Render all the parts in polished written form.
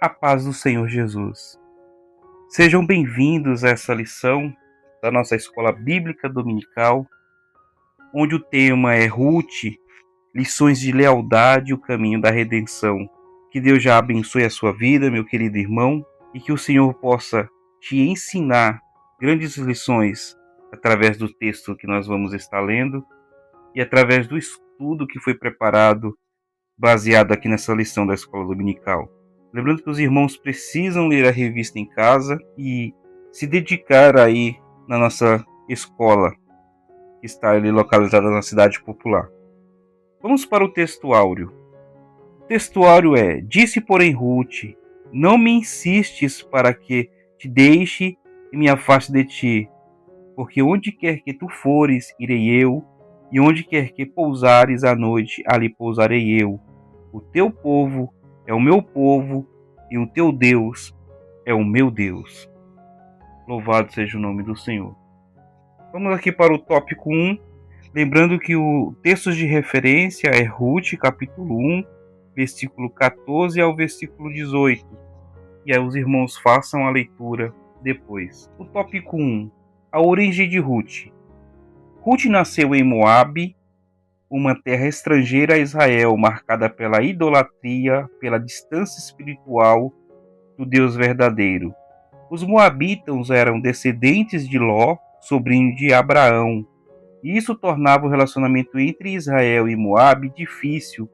A paz do Senhor Jesus. Sejam bem-vindos a essa lição da nossa escola bíblica dominical, onde o tema é Ruth, lições de lealdade e o caminho da redenção. Que Deus já abençoe a sua vida, meu querido irmão, e que o Senhor possa te ensinar grandes lições através do texto que nós vamos estar lendo e através do estudo que foi preparado baseado aqui nessa lição da escola dominical. Lembrando que os irmãos precisam ler a revista em casa e se dedicar aí na nossa escola, que está ali localizada na cidade popular. Vamos para o texto áureo. O texto áureo é: Disse, porém, Ruth, não me insistes para que te deixe e me afaste de ti, porque onde quer que tu fores, irei eu, e onde quer que pousares à noite, ali pousarei eu. O teu povo é o meu povo, e o teu Deus é o meu Deus. Louvado seja o nome do Senhor. Vamos aqui para o tópico 1, lembrando que o texto de referência é Ruth, capítulo 1, versículo 14 ao versículo 18. E aí os irmãos façam a leitura depois. O tópico 1, a origem de Ruth. Ruth nasceu em Moabe, uma terra estrangeira a Israel, marcada pela idolatria, pela distância espiritual do Deus verdadeiro. Os moabitas eram descendentes de Ló, sobrinho de Abraão, e isso tornava o relacionamento entre Israel e Moabe difícil.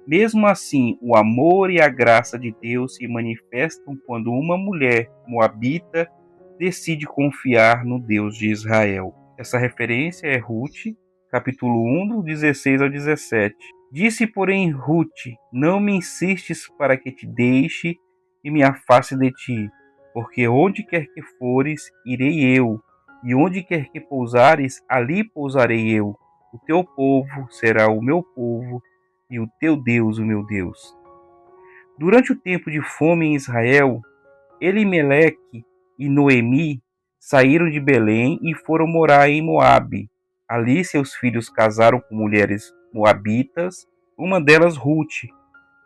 Mesmo assim, o amor e a graça de Deus se manifestam quando uma mulher moabita decide confiar no Deus de Israel. Essa referência é Ruth, capítulo 1, do 16 ao 17. Disse, porém, Ruth, não me insistes para que te deixe e me afaste de ti, porque onde quer que fores, irei eu, e onde quer que pousares, ali pousarei eu. O teu povo será o meu povo, e o teu Deus o meu Deus. Durante o tempo de fome em Israel, Elimeleque e Noemi saíram de Belém e foram morar em Moabe. Ali seus filhos casaram com mulheres moabitas, uma delas Ruth.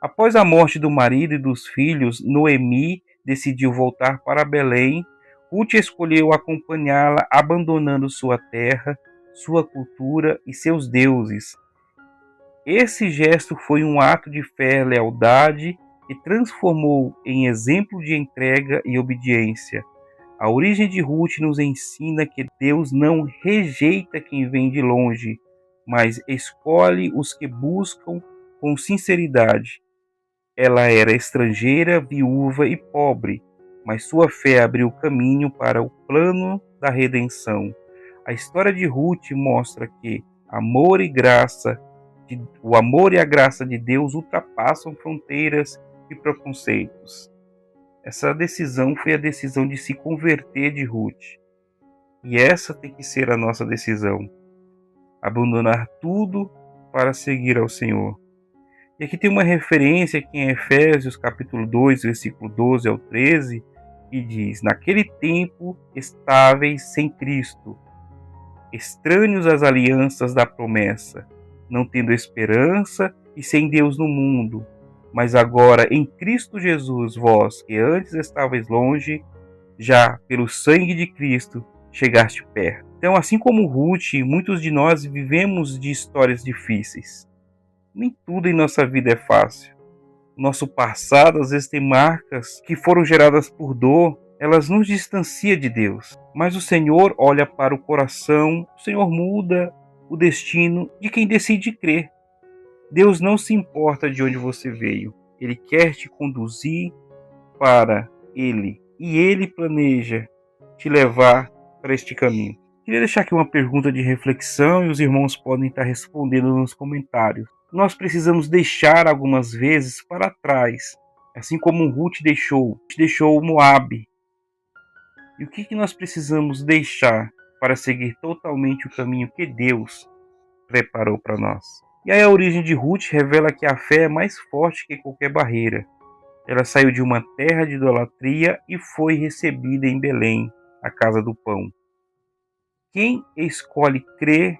Após a morte do marido e dos filhos, Noemi decidiu voltar para Belém. Ruth escolheu acompanhá-la, abandonando sua terra, sua cultura e seus deuses. Esse gesto foi um ato de fé e lealdade que transformou em exemplo de entrega e obediência. A origem de Ruth nos ensina que Deus não rejeita quem vem de longe, mas escolhe os que buscam com sinceridade. Ela era estrangeira, viúva e pobre, mas sua fé abriu caminho para o plano da redenção. A história de Ruth mostra que o amor e a graça de Deus ultrapassam fronteiras e preconceitos. Essa decisão foi a decisão de se converter de Ruth. E essa tem que ser a nossa decisão. Abandonar tudo para seguir ao Senhor. E aqui tem uma referência aqui em Efésios capítulo 2, versículo 12 ao 13, que diz: Naquele tempo estáveis sem Cristo, estranhos às alianças da promessa, não tendo esperança e sem Deus no mundo. Mas agora em Cristo Jesus, vós que antes estáveis longe, já pelo sangue de Cristo chegaste perto. Então, assim como Ruth, muitos de nós vivemos de histórias difíceis. Nem tudo em nossa vida é fácil. O nosso passado às vezes tem marcas que foram geradas por dor, elas nos distanciam de Deus. Mas o Senhor olha para o coração, o Senhor muda o destino de quem decide crer. Deus não se importa de onde você veio. Ele quer te conduzir para Ele. E Ele planeja te levar para este caminho. Queria deixar aqui uma pergunta de reflexão e os irmãos podem estar respondendo nos comentários. Nós precisamos deixar algumas vezes para trás, assim como Ruth deixou Moabe. E o que nós precisamos deixar para seguir totalmente o caminho que Deus preparou para nós? E aí a origem de Ruth revela que a fé é mais forte que qualquer barreira. Ela saiu de uma terra de idolatria e foi recebida em Belém, a casa do pão. Quem escolhe crer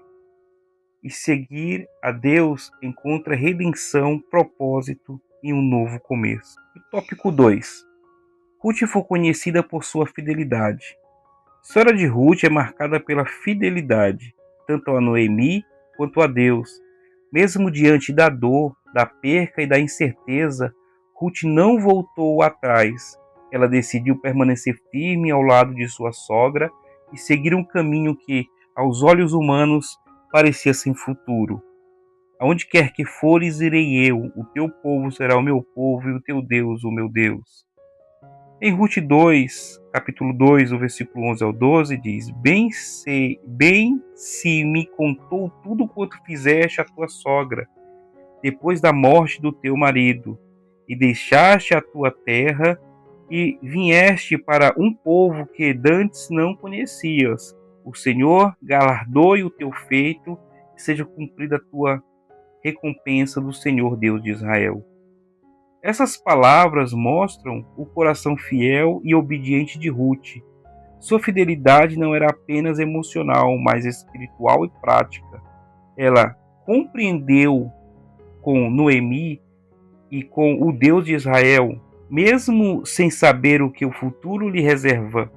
e seguir a Deus encontra redenção, propósito e um novo começo. Tópico 2. Ruth foi conhecida por sua fidelidade. A história de Ruth é marcada pela fidelidade, tanto a Noemi quanto a Deus. Mesmo diante da dor, da perca e da incerteza, Ruth não voltou atrás. Ela decidiu permanecer firme ao lado de sua sogra e seguir um caminho que, aos olhos humanos, parecia sem futuro. Aonde quer que fores, irei eu, o teu povo será o meu povo e o teu Deus, o meu Deus. Em Ruth 2, capítulo 2, o versículo 11 ao 12, diz: bem se me contou tudo quanto fizeste a tua sogra, depois da morte do teu marido, e deixaste a tua terra, e vieste para um povo que dantes não conhecias. O Senhor galardoe o teu feito, e seja cumprida a tua recompensa do Senhor Deus de Israel. Essas palavras mostram o coração fiel e obediente de Ruth. Sua fidelidade não era apenas emocional, mas espiritual e prática. Ela compreendeu com Noemi e com o Deus de Israel, mesmo sem saber o que o futuro lhe reserva.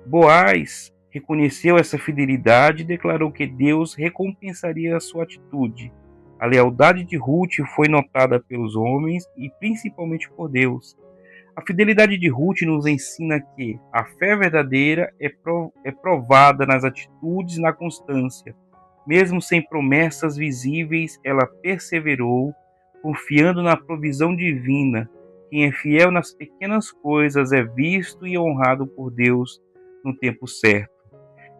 Boaz reconheceu essa fidelidade e declarou que Deus recompensaria a sua atitude. A lealdade de Ruth foi notada pelos homens e principalmente por Deus. A fidelidade de Ruth nos ensina que a fé verdadeira é provada nas atitudes e na constância. Mesmo sem promessas visíveis, ela perseverou, confiando na provisão divina. Quem é fiel nas pequenas coisas é visto e honrado por Deus no tempo certo.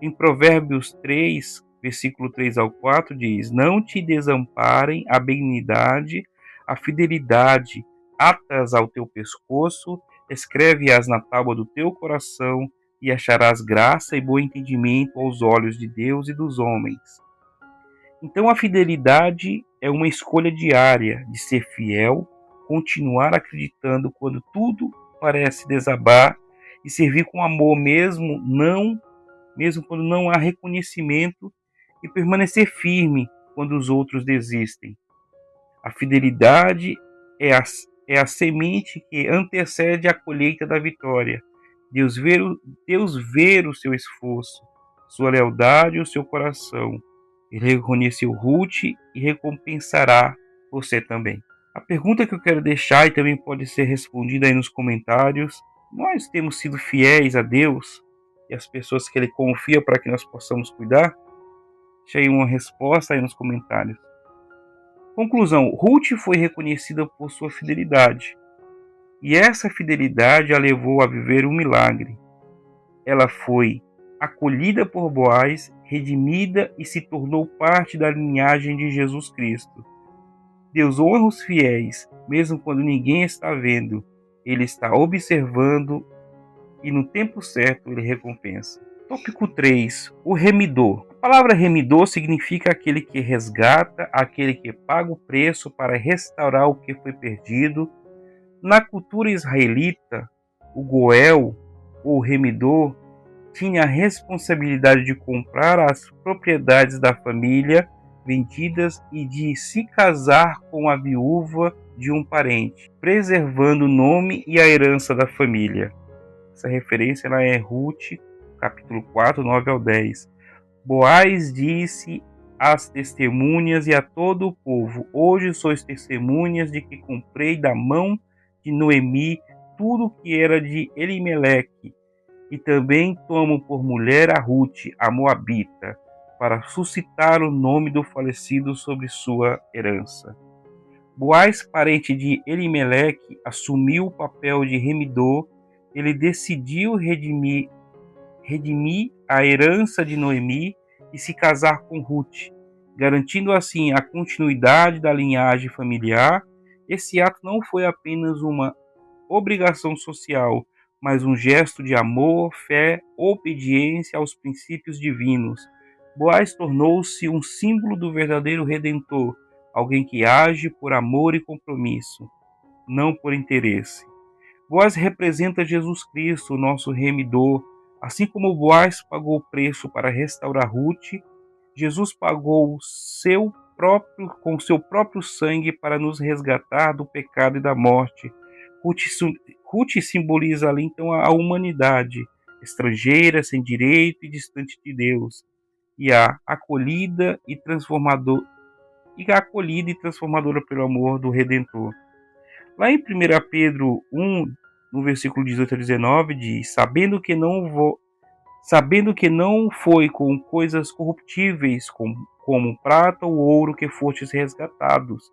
Em Provérbios 3, versículo 3 ao 4, diz: não te desamparem a benignidade, a fidelidade, atas ao teu pescoço, escreve-as na tábua do teu coração, e acharás graça e bom entendimento aos olhos de Deus e dos homens. Então a fidelidade é uma escolha diária de ser fiel, continuar acreditando quando tudo parece desabar e servir com amor mesmo quando não há reconhecimento, e permanecer firme quando os outros desistem. A fidelidade é a semente que antecede a colheita da vitória. Deus vê o seu esforço, sua lealdade e o seu coração. Ele reconheceu Ruth e recompensará você também. A pergunta que eu quero deixar, e também pode ser respondida aí nos comentários: nós temos sido fiéis a Deus e as pessoas que Ele confia para que nós possamos cuidar? Deixa aí uma resposta aí nos comentários. Conclusão: Ruth foi reconhecida por sua fidelidade, e essa fidelidade a levou a viver um milagre. Ela foi acolhida por Boaz, redimida e se tornou parte da linhagem de Jesus Cristo. Deus honra os fiéis, mesmo quando ninguém está vendo. Ele está observando e no tempo certo ele recompensa. Tópico 3. O remidor. A palavra remidor significa aquele que resgata, aquele que paga o preço para restaurar o que foi perdido. Na cultura israelita, o goel, ou remidor, tinha a responsabilidade de comprar as propriedades da família vendidas e de se casar com a viúva de um parente, preservando o nome e a herança da família. Essa referência ela é Ruth, capítulo 4, 9 ao 10. Boaz disse às testemunhas e a todo o povo: hoje sois testemunhas de que comprei da mão de Noemi tudo que era de Elimeleque, e também tomo por mulher a Ruth, a Moabita, para suscitar o nome do falecido sobre sua herança. Boaz, parente de Elimeleque, assumiu o papel de remidor. Ele decidiu redimir a herança de Noemi e se casar com Ruth, garantindo assim a continuidade da linhagem familiar. Esse ato não foi apenas uma obrigação social, mas um gesto de amor, fé, obediência aos princípios divinos. Boaz tornou-se um símbolo do verdadeiro Redentor, alguém que age por amor e compromisso, não por interesse. Boaz representa Jesus Cristo, nosso remidor. Assim como Boaz pagou o preço para restaurar Ruth, Jesus pagou o seu com seu próprio sangue para nos resgatar do pecado e da morte. Ruth simboliza ali então a humanidade, estrangeira, sem direito e distante de Deus, e a acolhida e transformadora pelo amor do Redentor. Lá em 1 Pedro 1, no versículo 18 a 19, diz: sabendo que não foi com coisas corruptíveis, como prata ou ouro, que fostes resgatados,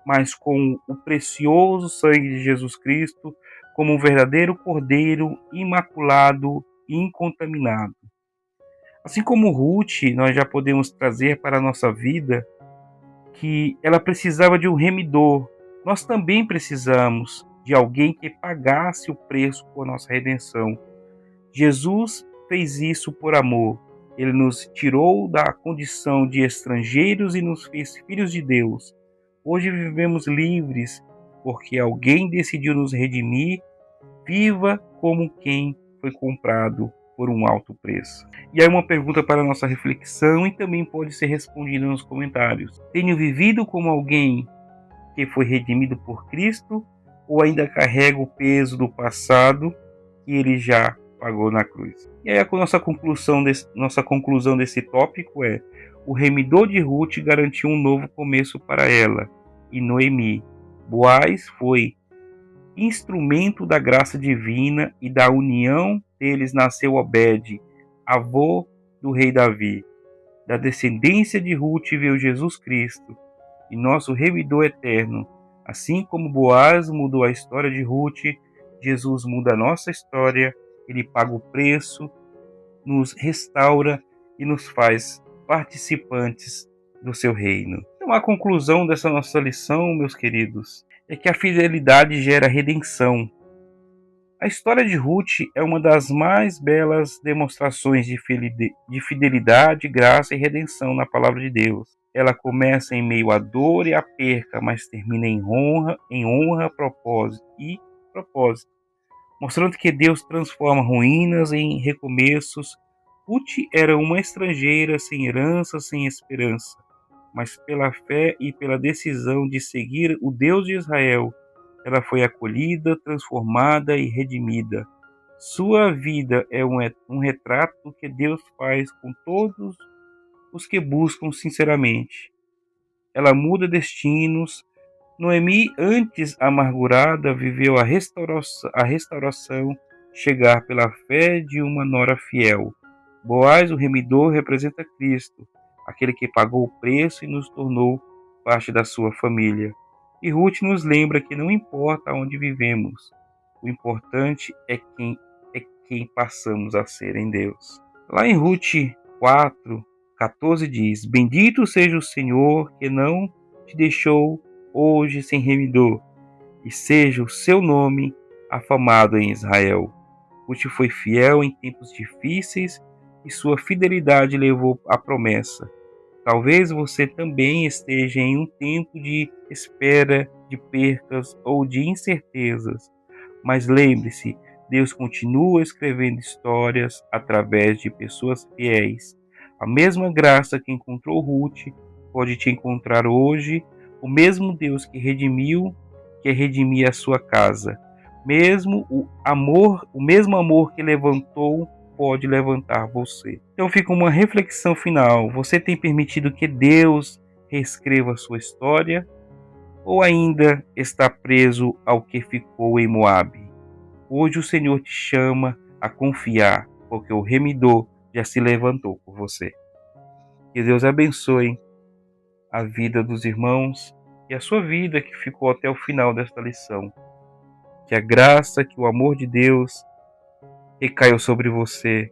mas com o precioso sangue de Jesus Cristo, como um verdadeiro cordeiro, imaculado e incontaminado. Assim como Ruth, nós já podemos trazer para a nossa vida que ela precisava de um remidor. Nós também precisamos de alguém que pagasse o preço por nossa redenção. Jesus fez isso por amor. Ele nos tirou da condição de estrangeiros e nos fez filhos de Deus. Hoje vivemos livres porque alguém decidiu nos redimir. Viva como quem foi comprado por um alto preço. E aí uma pergunta para a nossa reflexão e também pode ser respondida nos comentários. Tenho vivido como alguém que foi redimido por Cristo ou ainda carrego o peso do passado que ele já pagou na cruz? E aí a nossa conclusão desse tópico é: o remidor de Ruth garantiu um novo começo para ela e Noemi. Boaz foi instrumento da graça divina, e da união deles nasceu Obed, avô do rei Davi. Da descendência de Ruth veio Jesus Cristo, e nosso remidor eterno. Assim como Boaz mudou a história de Ruth, Jesus muda a nossa história. Ele paga o preço, nos restaura e nos faz participantes do seu reino. Então, a conclusão dessa nossa lição, meus queridos, é que a fidelidade gera redenção. A história de Ruth é uma das mais belas demonstrações de fidelidade, graça e redenção na palavra de Deus. Ela começa em meio à dor e à perca, mas termina em honra, propósito, mostrando que Deus transforma ruínas em recomeços. Ruth era uma estrangeira, sem herança, sem esperança, mas pela fé e pela decisão de seguir o Deus de Israel, ela foi acolhida, transformada e redimida. Sua vida é um retrato do que Deus faz com todos os que buscam sinceramente. Ela muda destinos. Noemi, antes amargurada, viveu a restauração chegar pela fé de uma nora fiel. Boaz, o remidor, representa Cristo, aquele que pagou o preço e nos tornou parte da sua família. E Ruth nos lembra que não importa onde vivemos, o importante é quem passamos a ser em Deus. Lá em Ruth 4:14 diz: bendito seja o Senhor que não te deixou hoje sem remidor, e seja o seu nome afamado em Israel. Ruth foi fiel em tempos difíceis e sua fidelidade levou à promessa. Talvez você também esteja em um tempo de espera, de percas ou de incertezas, mas lembre-se, Deus continua escrevendo histórias através de pessoas fiéis. A mesma graça que encontrou Ruth pode te encontrar hoje. O mesmo Deus que quer redimir a sua casa. O mesmo amor que levantou pode levantar você. Então fica uma reflexão final. Você tem permitido que Deus reescreva a sua história ou ainda está preso ao que ficou em Moabe? Hoje o Senhor te chama a confiar, porque o remidor já se levantou por você. Que Deus abençoe a vida dos irmãos e a sua vida que ficou até o final desta lição. Que a graça, que o amor de Deus recaiam sobre você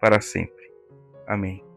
para sempre. Amém.